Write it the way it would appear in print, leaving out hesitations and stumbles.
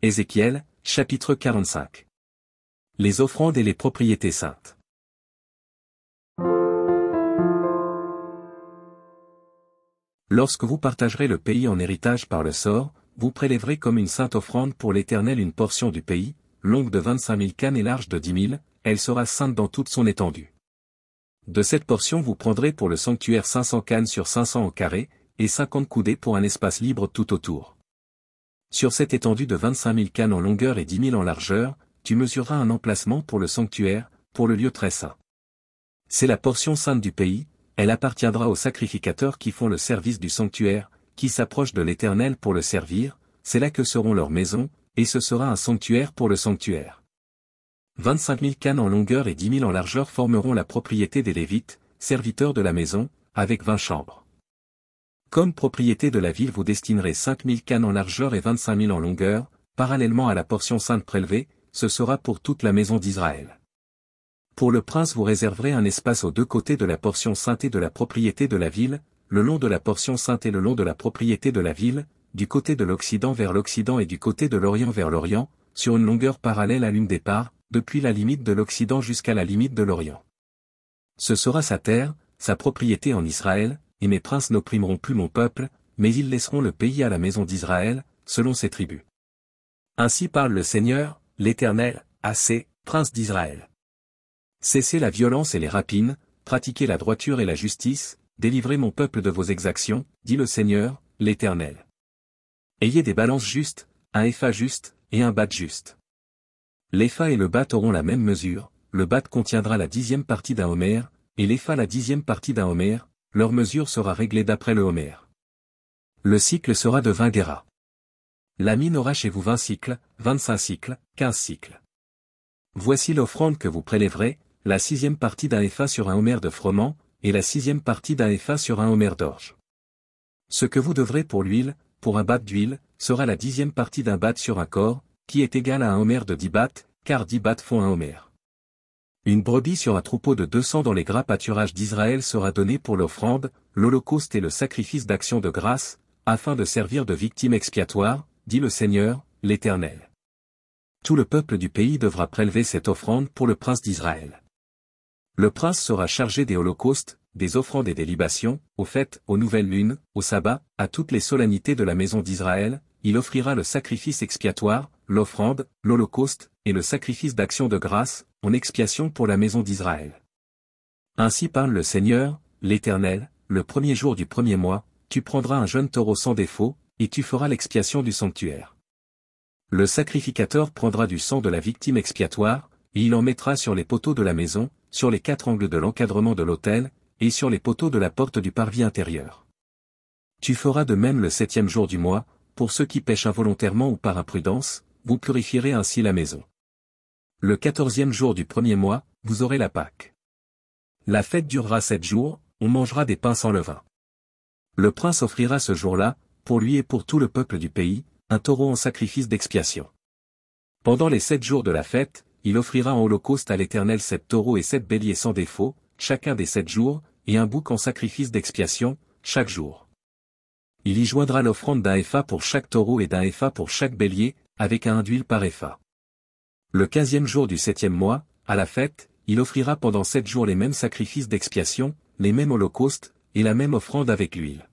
Ézéchiel, chapitre 45. Les offrandes et les propriétés saintes. Lorsque vous partagerez le pays en héritage par le sort, vous prélèverez comme une sainte offrande pour l'Éternel une portion du pays, longue de 25 000 cannes et large de 10 000, elle sera sainte dans toute son étendue. De cette portion vous prendrez pour le sanctuaire 500 cannes sur 500 au carré, et 50 coudées pour un espace libre tout autour. Sur cette étendue de 25 000 cannes en longueur et 10 000 en largeur, tu mesureras un emplacement pour le sanctuaire, pour le lieu très saint. C'est la portion sainte du pays, elle appartiendra aux sacrificateurs qui font le service du sanctuaire, qui s'approchent de l'Éternel pour le servir, c'est là que seront leurs maisons, et ce sera un sanctuaire pour le sanctuaire. 25 000 cannes en longueur et 10 000 en largeur formeront la propriété des Lévites, serviteurs de la maison, avec 20 chambres. Comme propriété de la ville vous destinerez 5 000 cannes en largeur et 25 000 en longueur, parallèlement à la portion sainte prélevée, ce sera pour toute la maison d'Israël. Pour le prince vous réserverez un espace aux deux côtés de la portion sainte et de la propriété de la ville, le long de la portion sainte et le long de la propriété de la ville, du côté de l'Occident vers l'Occident et du côté de l'Orient vers l'Orient, sur une longueur parallèle à l'une des parts, depuis la limite de l'Occident jusqu'à la limite de l'Orient. Ce sera sa terre, sa propriété en Israël, et mes princes n'opprimeront plus mon peuple, mais ils laisseront le pays à la maison d'Israël, selon ses tribus. Ainsi parle le Seigneur, l'Éternel, à ces princes d'Israël. Cessez la violence et les rapines, pratiquez la droiture et la justice, délivrez mon peuple de vos exactions, dit le Seigneur, l'Éternel. Ayez des balances justes, un épha juste, et un bath juste. L'épha et le bath auront la même mesure, le bath contiendra la 10e partie d'un homère, et l'épha la 10e partie d'un homère, leur mesure sera réglée d'après le homère. Le cycle sera de 20 guéras. La mine aura chez vous 20 cycles, 25 cycles, 15 cycles. Voici l'offrande que vous prélèverez, la 6e partie d'un épha sur un homère de froment, et la 6e partie d'un épha sur un homère d'orge. Ce que vous devrez pour l'huile, pour un bath d'huile, sera la 10e partie d'un bath sur un corps, qui est égal à un homère de 10 baths, car 10 baths font un homère. Une brebis sur un troupeau de 200 dans les gras pâturages d'Israël sera donnée pour l'offrande, l'holocauste et le sacrifice d'action de grâce, afin de servir de victime expiatoire, dit le Seigneur, l'Éternel. Tout le peuple du pays devra prélever cette offrande pour le prince d'Israël. Le prince sera chargé des holocaustes, des offrandes et des libations, aux fêtes, aux nouvelles lunes, au sabbat, à toutes les solennités de la maison d'Israël, il offrira le sacrifice expiatoire, l'offrande, l'holocauste, et le sacrifice d'action de grâce, en expiation pour la maison d'Israël. Ainsi parle le Seigneur, l'Éternel, le premier jour du premier mois, tu prendras un jeune taureau sans défaut, et tu feras l'expiation du sanctuaire. Le sacrificateur prendra du sang de la victime expiatoire, et il en mettra sur les poteaux de la maison, sur les 4 angles de l'encadrement de l'autel, et sur les poteaux de la porte du parvis intérieur. Tu feras de même le 7e jour du mois, pour ceux qui pêchent involontairement ou par imprudence, vous purifierez ainsi la maison. Le 14e jour du premier mois, vous aurez la Pâque. La fête durera 7 jours, on mangera des pains sans levain. Le prince offrira ce jour-là, pour lui et pour tout le peuple du pays, un taureau en sacrifice d'expiation. Pendant les 7 jours de la fête, il offrira en holocauste à l'Éternel 7 taureaux et 7 béliers sans défaut, chacun des 7 jours, et un bouc en sacrifice d'expiation, chaque jour. Il y joindra l'offrande d'un épha pour chaque taureau et d'un épha pour chaque bélier, avec un d'huile par épha. Le 15e jour du 7e mois, à la fête, il offrira pendant 7 jours les mêmes sacrifices d'expiation, les mêmes holocaustes, et la même offrande avec l'huile.